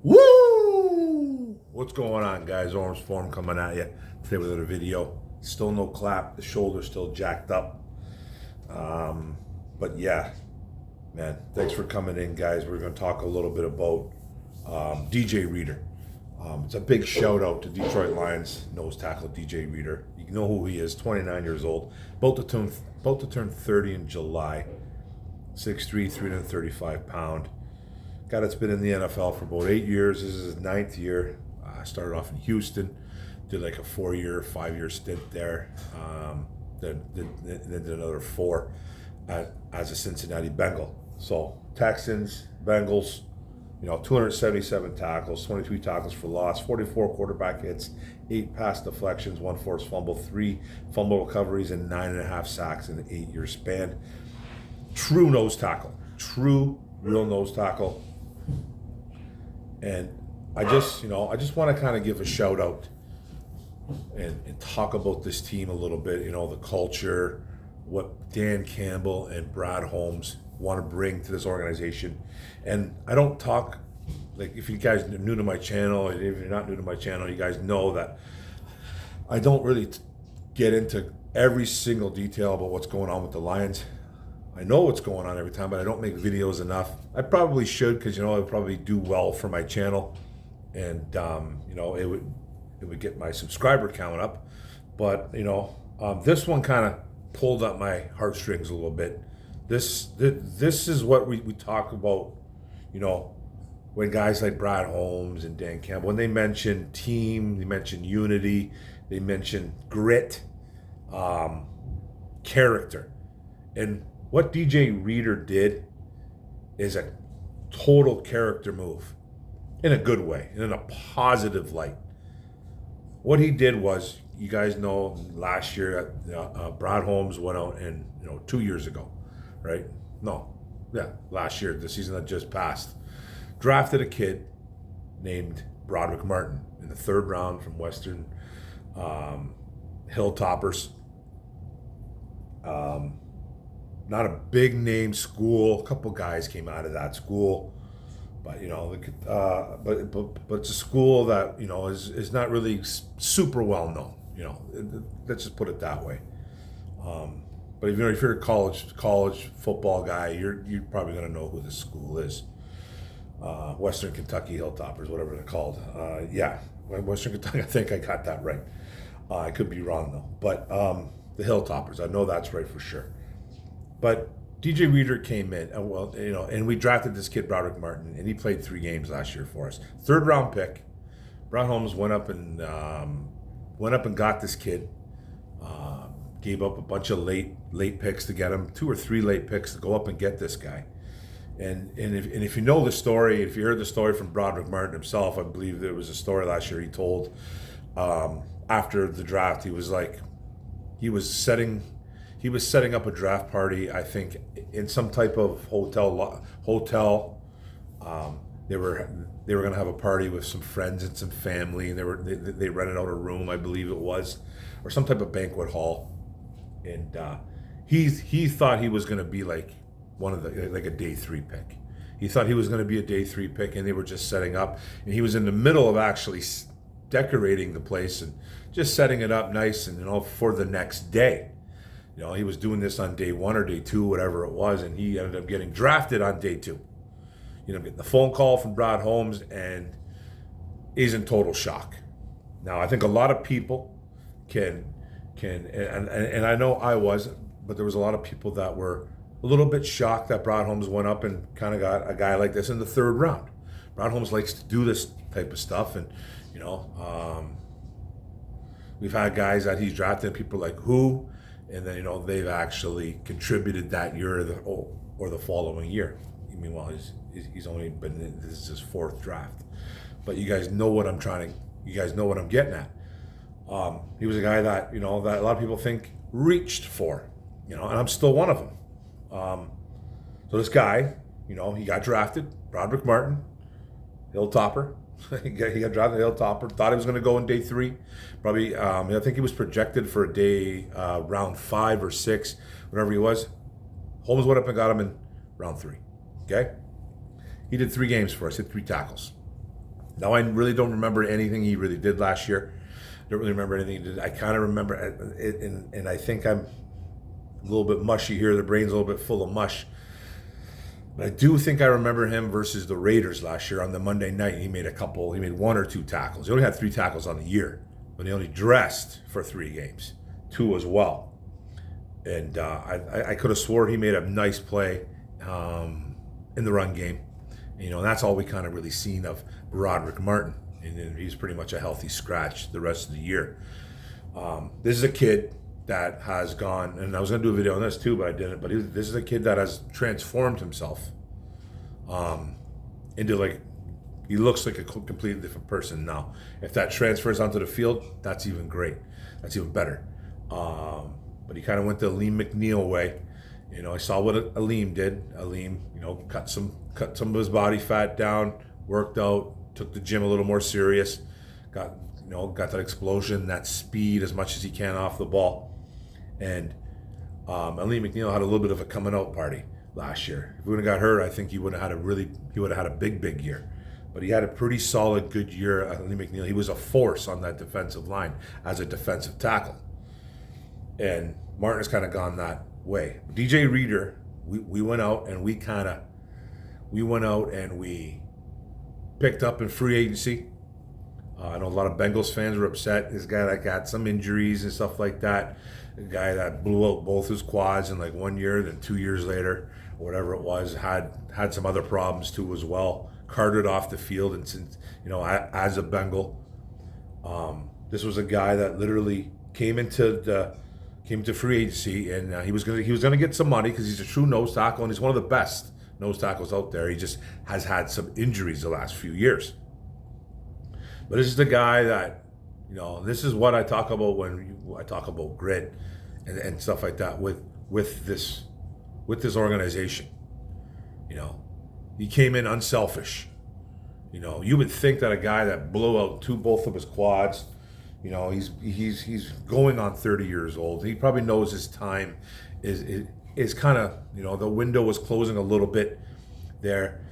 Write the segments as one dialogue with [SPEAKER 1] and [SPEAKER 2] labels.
[SPEAKER 1] Woo! What's going on, guys? Holmes Form coming at you today with a video. Still no clap. The shoulder's still jacked up. But yeah, man, thanks for coming in, guys. We're going to talk a little bit about DJ Reader. It's a big shout out to Detroit Lions nose tackle DJ Reader. You know who he is. 29 years old. About to turn 30 in July. 6'3", 335 pound. Guy that's been in the NFL for about 8 years. This is his 9th year. Started off in Houston, did like a 5-year stint there. Then did another 4 as a Cincinnati Bengal. So Texans, Bengals, 277 tackles, 23 tackles for loss, 44 quarterback hits, 8 pass deflections, 1 forced fumble, 3 fumble recoveries, and 9.5 sacks in an 8-year span. True nose tackle. True, real nose tackle. And I just want to kind of give a shout out and talk about this team a little bit, the culture, what Dan Campbell and Brad Holmes want to bring to this organization. And I don't talk, like, if you guys are new to my channel, and if you're not new to my channel, you guys know that I don't really get into every single detail about what's going on with the Lions. I know what's going on every time, but I don't make videos enough. I probably should, because I would probably do well for my channel, and it would get my subscriber count up. But this one kind of pulled up my heartstrings a little bit. This is what we talk about. When guys like Brad Holmes and Dan Campbell, when they mention team, they mention unity, they mention grit, character, and what DJ Reader did is a total character move in a good way, in a positive light. What he did was, you guys know, last year, Brad Holmes went out and, 2 years ago, right? Last year, the season that just passed, drafted a kid named Broderic Martin in the 3rd round from Western Hilltoppers. Not a big name school. A couple guys came out of that school, but but it's a school that is not really super well known. Let's just put it that way. But if you're a college football guy, you're probably gonna know who this school is. Western Kentucky Hilltoppers, whatever they're called. Western Kentucky. I think I got that right. I could be wrong though. But the Hilltoppers, I know that's right for sure. But DJ Reader came in, and we drafted this kid, Broderic Martin, and he played 3 games last year for us. 3rd round pick. Brad Holmes went up and got this kid. Gave up a bunch of late picks to get him, 2 or 3 late picks to go up and get this guy. And if you know the story, if you heard the story from Broderic Martin himself, I believe there was a story last year he told after the draft. He was setting up a draft party, I think, in some type of hotel. They were going to have a party with some friends and some family, and they rented out a room, I believe it was, or some type of banquet hall. And he thought he was going to be like a day 3 pick. He thought he was going to be a day 3 pick, and they were just setting up. And he was in the middle of actually decorating the place and just setting it up nice and for the next day. He was doing this on day 1 or day 2, whatever it was, and he ended up getting drafted on day 2. Getting the phone call from Brad Holmes, and he's in total shock. Now, I think a lot of people can, and I know I was, but there was a lot of people that were a little bit shocked that Brad Holmes went up and kind of got a guy like this in the 3rd round. Brad Holmes likes to do this type of stuff, and we've had guys that he's drafted, and people are like, who? And then they've actually contributed that year or the following year. Meanwhile, he's only been, this is his 4th draft. But you guys know what I'm getting at. He was a guy that that a lot of people think reached for, and I'm still one of them. So this guy, he got drafted, Broderic Martin, Hilltopper. He got drafted Hilltopper. Thought he was going to go in day 3. Probably, I think he was projected for a day, round 5 or 6, whatever he was. Holmes went up and got him in round 3. Okay? He did 3 games for us, hit 3 tackles. Now, I really don't remember anything he really did last year. Don't really remember anything he did. I kind of remember it, and I think I'm a little bit mushy here. The brain's a little bit full of mush. But I do think I remember him versus the Raiders last year on the Monday night. He made one or two tackles. He only had 3 tackles on the year, but he only dressed for 3 games, 2 as well. And I could have swore he made a nice play in the run game. You know, and that's all we kind of really seen of Broderic Martin. And he's pretty much a healthy scratch the rest of the year. This is a kid that has gone, and I was going to do a video on this too, but I didn't. But this is a kid that has transformed himself into, like, he looks like a completely different person now. If that transfers onto the field, that's even great. That's even better. But he kind of went the Aleem McNeil way. You know, I saw what Aleem did. Aleem, you know, cut some of his body fat down, worked out, took the gym a little more serious, got that explosion, that speed as much as he can off the ball. And Aleem McNeil had a little bit of a coming out party last year. If he would have got hurt, I think he would have had a big year. But he had a pretty solid, good year. Aleem McNeil, he was a force on that defensive line as a defensive tackle. And Martin has kind of gone that way. DJ Reader, we went out and we picked up in free agency. I know a lot of Bengals fans were upset. This guy that got some injuries and stuff like that. A guy that blew out both his quads in like 1 year, then 2 years later, or whatever it was, had some other problems too as well. Carted off the field, and since, you know, as a Bengal, this was a guy that literally came into free agency, and he was gonna get some money because he's a true nose tackle, and he's one of the best nose tackles out there. He just has had some injuries the last few years. But this is the guy that, you know, this is what I talk about when I talk about grit and stuff like that with this organization. You know, he came in unselfish. You know, you would think that a guy that blew out both of his quads, you know, he's going on 30 years old. He probably knows his time is kind of, you know, the window was closing a little bit there.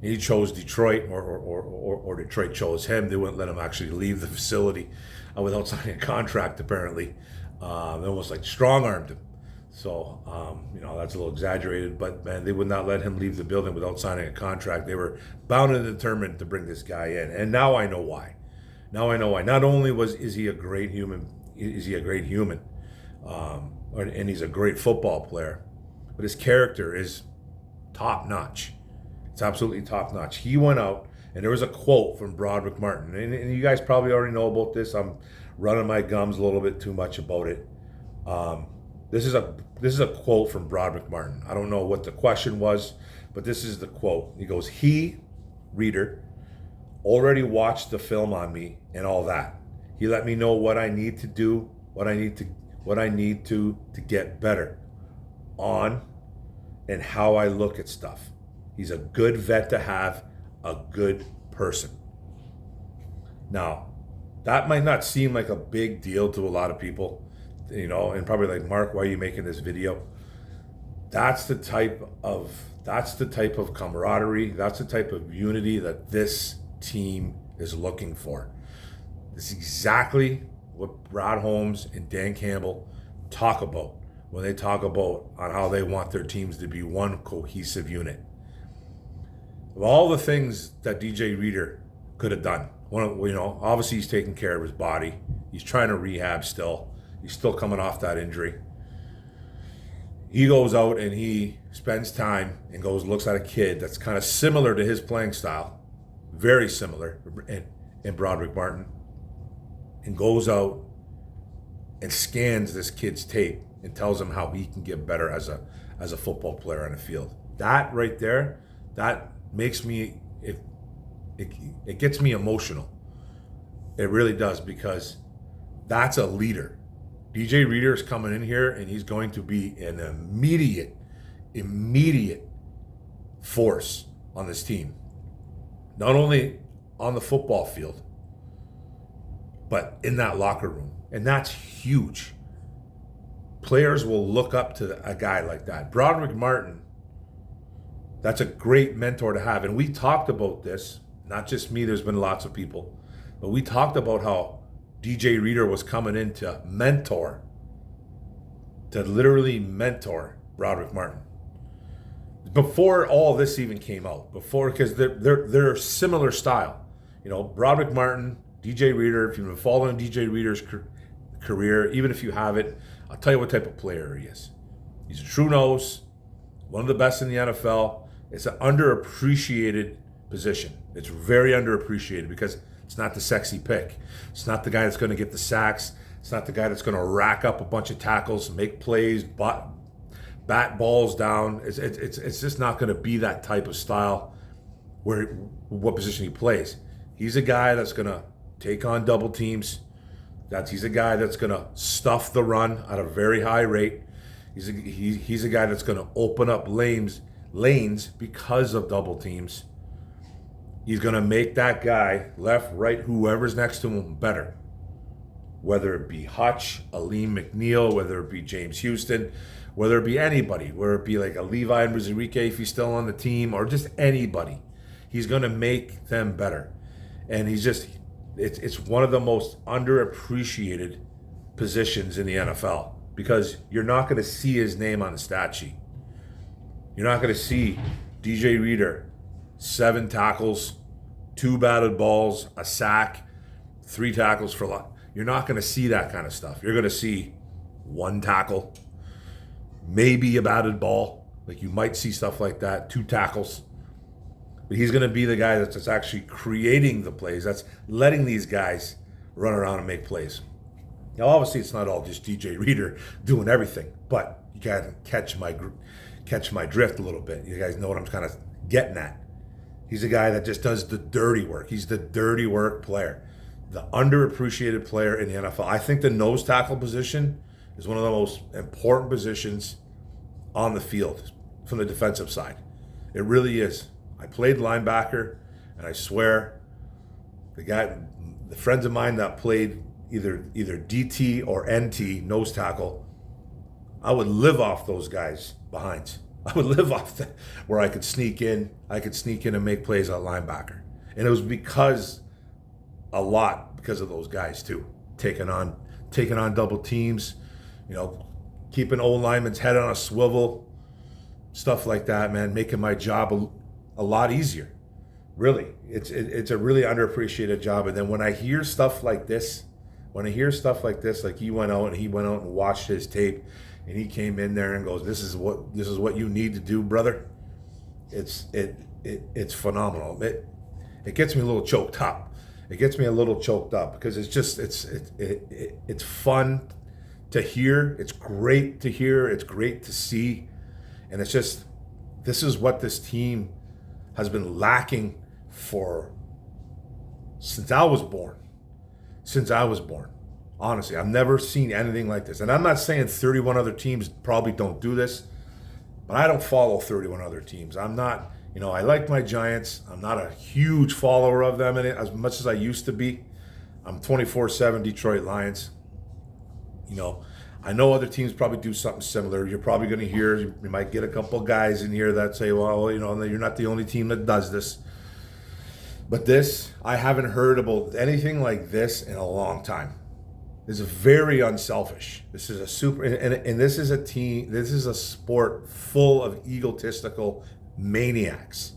[SPEAKER 1] He chose Detroit, or Detroit chose him. They wouldn't let him actually leave the facility without signing a contract, apparently. They almost like strong-armed him. So, you know, that's a little exaggerated, but man, they would not let him leave the building without signing a contract. They were bound and determined to bring this guy in. And now I know why. Not only is he a great human, and he's a great football player, but his character is top-notch. It's absolutely top-notch. He went out, and there was a quote from Broderic Martin, and you guys probably already know about this. I'm running my gums a little bit too much about it. This is a quote from Broderic Martin. I don't know what the question was, but this is the quote. He goes, "He, Reader, already watched the film on me and all that. He let me know what I need to do, what I need to get better on, and how I look at stuff. He's a good vet to have, a good person." Now, that might not seem like a big deal to a lot of people, you know, and probably like, "Mark, why are you making this video?" That's the type of camaraderie, that's the type of unity that this team is looking for. This is exactly what Brad Holmes and Dan Campbell talk about when they talk about on how they want their teams to be one cohesive unit. Of all the things that DJ Reader could have done, obviously he's taking care of his body. He's trying to rehab still. He's still coming off that injury. He goes out and he spends time and looks at a kid that's kind of similar to his playing style, very similar, in Broderic Martin, and goes out and scans this kid's tape and tells him how he can get better as a football player on the field. That right there, that makes me, it gets me emotional. It really does, because that's a leader. DJ Reader is coming in here and he's going to be an immediate force on this team. Not only on the football field, but in that locker room. And that's huge. Players will look up to a guy like that. Broderic Martin, that's a great mentor to have. And we talked about this, not just me, there's been lots of people, but we talked about how DJ Reader was coming in to literally mentor Broderic Martin. Before all this even came out, because they're similar style. Broderic Martin, DJ Reader, if you've been following DJ Reader's career, even if you haven't, I'll tell you what type of player he is. He's a true nose, one of the best in the NFL. It's an underappreciated position. It's very underappreciated because it's not the sexy pick. It's not the guy that's going to get the sacks. It's not the guy that's going to rack up a bunch of tackles, make plays, bat balls down. It's just not going to be that type of style what position he plays. He's a guy that's going to take on double teams. He's a guy that's going to stuff the run at a very high rate. He's a guy that's going to open up lanes because of double teams. He's going to make that guy, left, right, whoever's next to him, better. Whether it be Hutch, Aleem McNeil, whether it be James Houston, whether it be anybody, whether it be like a Levi and Broderic if he's still on the team, or just anybody. He's going to make them better. And it's one of the most underappreciated positions in the NFL because you're not going to see his name on the stat sheet. You're not going to see DJ Reader, 7 tackles, 2 batted balls, a sack, 3 tackles for loss. You're not going to see that kind of stuff. You're going to see 1 tackle, maybe a batted ball. Like you might see stuff like that, 2 tackles. But he's going to be the guy that's actually creating the plays. That's letting these guys run around and make plays. Now, obviously, it's not all just DJ Reader doing everything, but you got to catch my drift a little bit. You guys know what I'm kind of getting at. He's a guy that just does the dirty work. He's the dirty work player, the underappreciated player in the NFL. I think the nose tackle position is one of the most important positions on the field from the defensive side. It really is. I played linebacker, and I swear, the friends of mine that played either DT or NT, nose tackle, I would live off those guys' behinds. I would live off that, where I could sneak in and make plays at linebacker. And it was because of those guys too, taking on double teams, keeping old linemen's head on a swivel, stuff like that, man, making my job a lot easier. Really, it's a really underappreciated job. And then when I hear stuff like this, like he went out and watched his tape, and he came in there and goes, "This is what you need to do, brother." It's phenomenal. It gets me a little choked up. Because it's fun to hear. It's great to hear. It's great to see, and this is what this team has been lacking since I was born. Honestly, I've never seen anything like this. And I'm not saying 31 other teams probably don't do this, but I don't follow 31 other teams. I'm not, I like my Giants. I'm not a huge follower of them as much as I used to be. I'm 24/7 Detroit Lions. I know other teams probably do something similar. You're probably going to hear, you might get a couple guys in here that say, well, you're not the only team that does this. But I haven't heard about anything like this in a long time. This is very unselfish. This is this is a sport full of egotistical maniacs.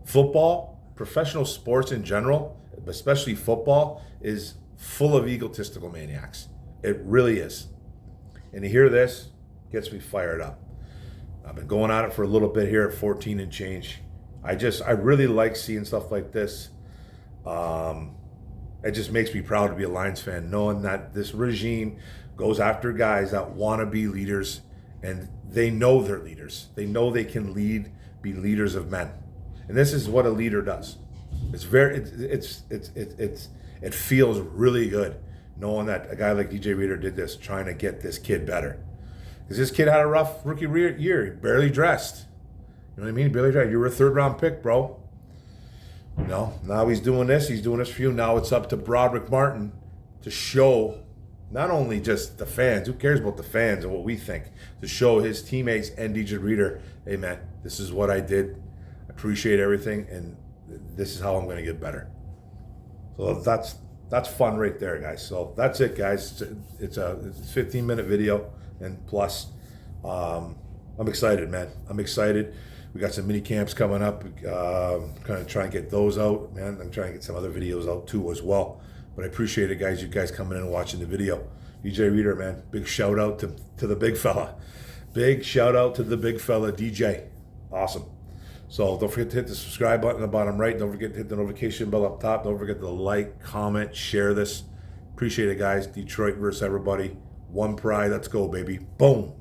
[SPEAKER 1] Football, professional sports in general, especially football, is full of egotistical maniacs. It really is. And to hear this gets me fired up. I've been going at it for a little bit here at 14 and change. I really like seeing stuff like this. It just makes me proud to be a Lions fan, knowing that this regime goes after guys that want to be leaders, and they know they're leaders. They know they can be leaders of men, and this is what a leader does. It feels really good knowing that a guy like DJ Reader did this, trying to get this kid better, because this kid had a rough rookie year. He barely dressed. You know what I mean? Barely dressed. You were a 3rd round pick, bro. Now he's doing this. He's doing this for you. Now it's up to Broderic Martin to show not only just the fans, who cares about the fans and what we think, to show his teammates and DJ Reader, hey man, this is what I did. I appreciate everything, and this is how I'm going to get better. So that's fun right there, guys. So that's it, guys. It's a 15-minute video and plus. I'm excited, man. I'm excited. We got some mini camps coming up. Kind of try and get those out, man. I'm trying to get some other videos out too as well. But I appreciate it, guys. You guys coming in and watching the video. DJ Reader, man. Big shout out to the big fella. Big shout out to the big fella, DJ. Awesome. So don't forget to hit the subscribe button on the bottom right. Don't forget to hit the notification bell up top. Don't forget to like, comment, share this. Appreciate it, guys. Detroit versus everybody. One pride. Let's go, baby. Boom.